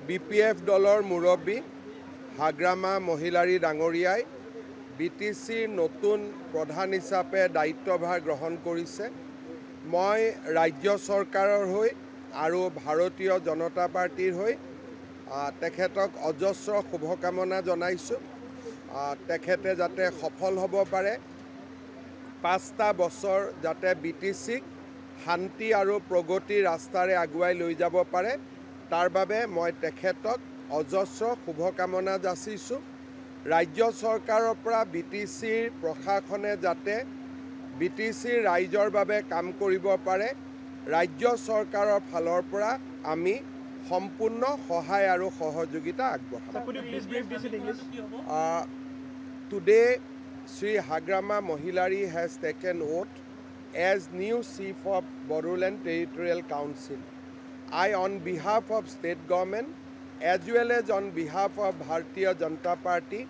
BPF দলৰ মুৰব্বী হাগ্ৰামা মহিলাৰী ডাঙৰীয়াই BTCৰ নতুন প্ৰধান হিচাপে দায়িত্বভাৰ গ্ৰহণ কৰিছে। মই ৰাজ্য চৰকাৰৰ হৈ আৰু ভাৰতীয় জনতা পাৰ্টিৰ হৈ তেখেতক অজস্ৰ শুভকামনা জনাইছোঁ। তেখেতে যাতে সফল হ'ব পাৰে, 5টা বছৰ যাতে BTCক শান্তি আৰু প্ৰগতিৰ ৰাস্তাৰে আগুৱাই লৈ যাব পাৰে, তাৰ বাবে মই তেখেতক অজস্ৰ শুভকামনা যাচিছোঁ। ৰাজ্য চৰকাৰৰ পৰা BTCৰ প্ৰশাসনে যাতে BTCৰ ৰাইজৰ বাবে কাম কৰিব পাৰে, ৰাজ্য চৰকাৰৰ ফালৰ পৰা আমি সম্পূৰ্ণ সহায় আৰু সহযোগিতা আগবঢ়াম। Today, Sri Hagrama Mohilary has taken oath as new Chief of Bodoland Territorial Council. I, on behalf of state government, as well as on behalf of Bharatiya Janata Party,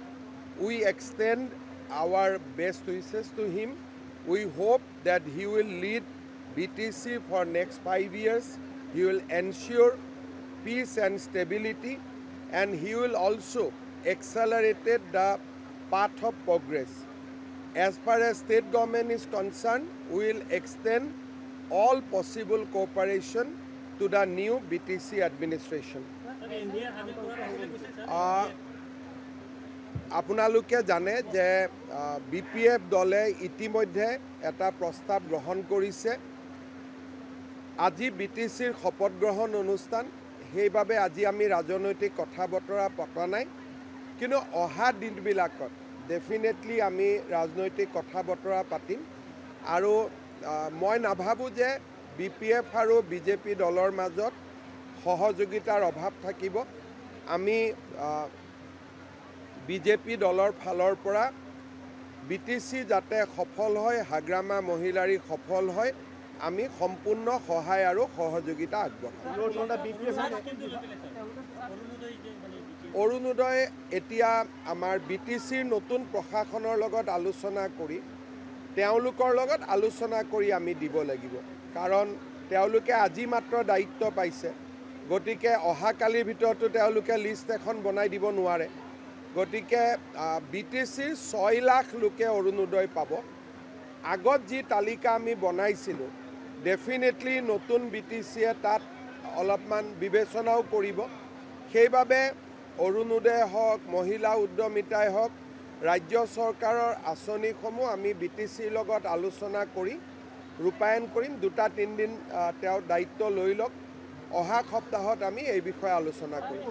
we extend our best wishes to him. We hope that he will lead BTC for next 5 years. He will ensure peace and stability, and he will also accelerate the path of progress. As far as state government is concerned, we will extend all possible cooperation to the new BTC administration. আপোনালোকে জানে যে BPF দলে ইতিমধ্যে এটা প্ৰস্তাৱ গ্ৰহণ কৰিছে। আজি BTCৰ শপত গ্ৰহণ অনুষ্ঠান, সেইবাবে আজি আমি ৰাজনৈতিক কথা বতৰা পতা নাই, কিন্তু অহা দিনবিলাকত ডেফিনেটলি আমি ৰাজনৈতিক কথা বতৰা পাতিম। আৰু মই নাভাবোঁ যে BPF আৰু BJP দলৰ মাজত সহযোগিতাৰ অভাৱ থাকিব। আমি BJP দলৰ ফালৰ পৰা BTC যাতে সফল হয়, হাগ্ৰামা মহিলাৰী সফল হয়, আমি সম্পূৰ্ণ সহায় আৰু সহযোগিতা আগবঢ়াম। অৰুণোদয় এতিয়া আমাৰ BTCৰ নতুন প্ৰশাসনৰ লগত আলোচনা কৰি তেওঁলোকৰ লগত আলোচনা কৰি আমি দিব লাগিব, কাৰণ তেওঁলোকে আজি মাত্ৰ দায়িত্ব পাইছে। গতিকে অহাকালিৰ ভিতৰতো তেওঁলোকে লিষ্ট এখন বনাই দিব নোৱাৰে। গতিকে BTCৰ 6 লাখ লোকে অৰুণোদয় পাব। আগত যি তালিকা আমি বনাইছিলোঁ, ডেফিনেটলি নতুন BTCয়ে তাত অলপমান বিবেচনাও কৰিব। সেইবাবে অৰুণোদয় হওক, মহিলা উদ্যমিতাই হওক, ৰাজ্য চৰকাৰৰ আঁচনিসমূহ আমি BTCৰ লগত আলোচনা কৰি ৰূপায়ণ কৰিম। 2-3 দিন তেওঁ দায়িত্ব লৈ লওক। অহা সপ্তাহত আমি এই বিষয়ে আলোচনা কৰিম।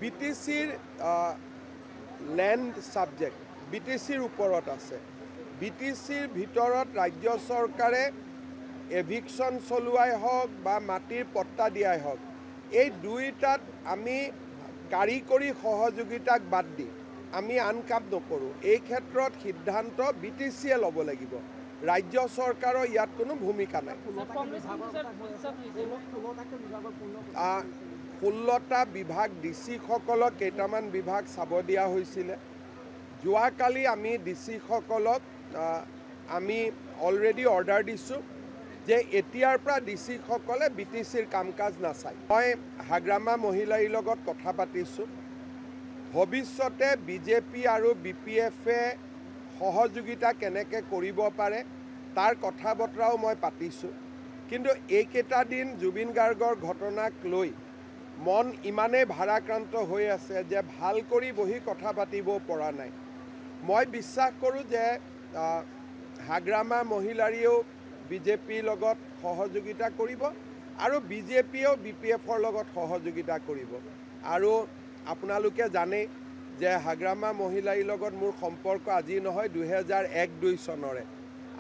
BTCৰ লেণ্ড ছাবজেক্ট BTCৰ ওপৰত আছে। BTCৰ ভিতৰত ৰাজ্য চৰকাৰে এভিকশ্যন চলোৱাই হওক বা মাটিৰ পট্টা দিয়াই হওক, এই দুয়োটাত আমি কাৰিকৰী সহযোগিতাক বাদ দি আমি আন কাম নকৰোঁ। এই ক্ষেত্ৰত সিদ্ধান্ত BTCয়ে ল'ব লাগিব। ৰাজ্য চৰকাৰৰ ইয়াত কোনো ভূমিকা নাই। 16টা বিভাগ DC-সকলক কেইটামান বিভাগ চাব দিয়া হৈছিলে। যোৱাকালি আমি DC-সকলক আমি অলৰেডি অৰ্ডাৰ দিছোঁ যে এতিয়াৰ পৰা DC-সকলে BTCৰ কাম কাজ নাচায়। মই হাগ্ৰামা মহিলাৰীৰ লগত কথা পাতিছোঁ। ভৱিষ্যতে BJP আৰু BPFে সহযোগিতা কেনেকৈ কৰিব পাৰে তাৰ কথা বতৰাও মই পাতিছোঁ। কিন্তু এইকেইটা দিন জুবিন গাৰ্গৰ ঘটনাক লৈ মন ইমানেই ভাৰাক্ৰান্ত হৈ আছে যে ভাল কৰি বহি কথা পাতিব পৰা নাই। মই বিশ্বাস কৰোঁ যে হাগ্ৰামা মহিলাৰীয়েও BJPৰ লগত সহযোগিতা কৰিব আৰু BJPয়েও BPFৰ লগত সহযোগিতা কৰিব। আৰু আপোনালোকে জানে যে হাগ্ৰামা মহিলাৰীৰ লগত মোৰ সম্পৰ্ক আজি নহয়, 2001-2 চনৰে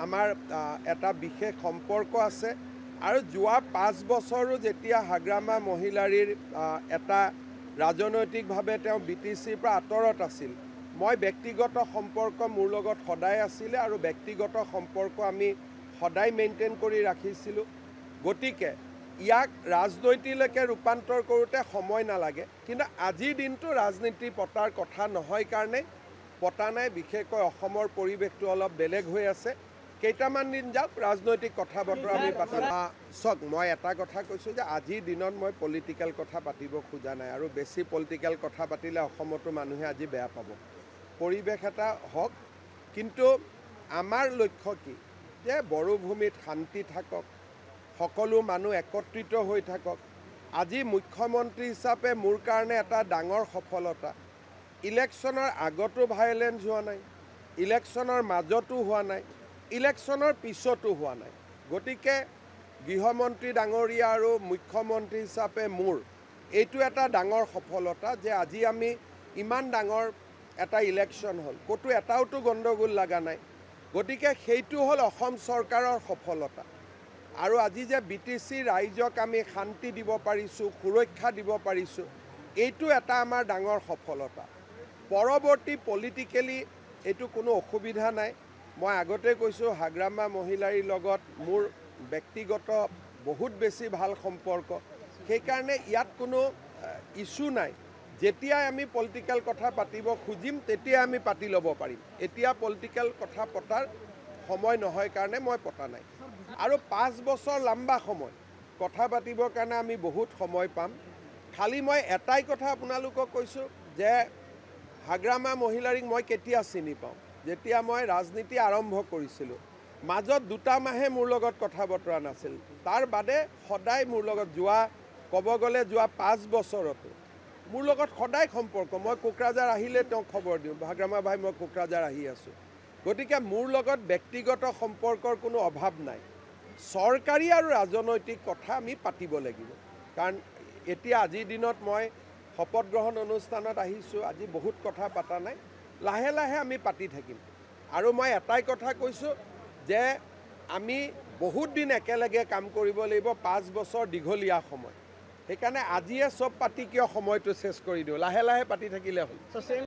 আমাৰ এটা বিশেষ সম্পৰ্ক আছে। আৰু যোৱা 5 বছৰো যেতিয়া হাগ্ৰামা মহিলাৰীৰ এটা ৰাজনৈতিকভাৱে তেওঁ BTCৰ পৰা আঁতৰত আছিল, মই ব্যক্তিগত সম্পৰ্ক মোৰ লগত সদায় আছিলে আৰু ব্যক্তিগত সম্পৰ্ক আমি সদায় মেইনটেইন কৰি ৰাখিছিলোঁ। গতিকে ইয়াক ৰাজনীতিলৈকে ৰূপান্তৰ কৰোঁতে সময় নালাগে, কিন্তু আজিৰ দিনটো ৰাজনীতি পতাৰ কথা নহয় কাৰণে পতা নাই। বিশেষকৈ অসমৰ পৰিৱেশটো অলপ বেলেগ হৈ আছে। কেইটামান দিন যাওক ৰাজনৈতিক কথা বতৰা আমি পাতিম চাওক মই এটা কথা কৈছোঁ যে আজিৰ দিনত মই পলিটিকেল কথা পাতিব খোজা নাই আৰু বেছি পলিটিকেল কথা পাতিলে অসমতো মানুহে আজি বেয়া পাব পৰিৱেশ এটা হওক কিন্তু আমাৰ লক্ষ্য কি যে বড়োভূমিত শান্তি থাকক সকলো মানুহ একত্ৰিত হৈ থাকক আজি মুখ্যমন্ত্ৰী হিচাপে মোৰ কাৰণে এটা ডাঙৰ সফলতা ইলেকশ্যনৰ আগতো ভায়োলেন্স হোৱা নাই ইলেকশ্যনৰ মাজতো হোৱা নাই ইলেকশ্যনৰ পিছতো হোৱা নাই গতিকে গৃহমন্ত্ৰী ডাঙৰীয়া আৰু মুখ্যমন্ত্ৰী হিচাপে মোৰ এইটো এটা ডাঙৰ সফলতা যে আজি আমি ইমান ডাঙৰ এটা ইলেকশ্যন হ'ল ক'তো এটাওতো গণ্ডগোল লগা নাই গতিকে সেইটো হ'ল অসম চৰকাৰৰ সফলতা আৰু আজি যে BTC ৰাইজক আমি শান্তি দিব পাৰিছোঁ সুৰক্ষা দিব পাৰিছোঁ এইটো এটা আমাৰ ডাঙৰ সফলতা পৰৱৰ্তী পলিটিকেলি এইটো কোনো অসুবিধা নাই মই আগতে কৈছোঁ হাগ্ৰামা মহিলাৰীৰ লগত মোৰ ব্যক্তিগত বহুত বেছি ভাল সম্পৰ্ক সেইকাৰণে ইয়াত কোনো ইছ্যু নাই যেতিয়াই আমি পলিটিকেল কথা পাতিব খুজিম তেতিয়াই আমি পাতি ল'ব পাৰিম এতিয়া পলিটিকেল কথা পতাৰ সময় নহয় কাৰণে মই পতা নাই আৰু 5 বছৰ লম্বা সময় কথা পাতিবৰ কাৰণে আমি বহুত সময় পাম খালি মই এটাই কথা আপোনালোকক কৈছোঁ যে হাগ্ৰামা মহিলাৰীক মই কেতিয়া চিনি পাওঁ যেতিয়া মই ৰাজনীতি আৰম্ভ কৰিছিলোঁ মাজত 2 মাহে মোৰ লগত কথা বতৰা নাছিল তাৰ বাদে সদায় মোৰ লগত যোৱা ক'ব গ'লে যোৱা 5 বছৰতো মোৰ লগত সদায় সম্পৰ্ক মই কোকৰাঝাৰ আহিলে তেওঁক খবৰ দিওঁ হাগ্ৰামা ভাই মই কোকৰাঝাৰ আহি আছোঁ গতিকে মোৰ লগত ব্যক্তিগত সম্পৰ্কৰ কোনো অভাৱ নাই চৰকাৰী আৰু ৰাজনৈতিক কথা আমি পাতিব লাগিব কাৰণ এতিয়া আজিৰ দিনত মই শপত গ্ৰহণ অনুষ্ঠানত আহিছোঁ আজি বহুত কথা পতা নাই লাহে লাহে আমি পাতি থাকিম আৰু মই এটাই কথা কৈছোঁ যে আমি বহুত দিন একেলগে কাম কৰিব লাগিব 5 বছৰ দীঘলীয়া সময় সেইকাৰণে আজিয়ে চব পাতি কিয় সময়টো চেছ কৰি দিওঁ লাহে লাহে পাতি থাকিলে হ'ল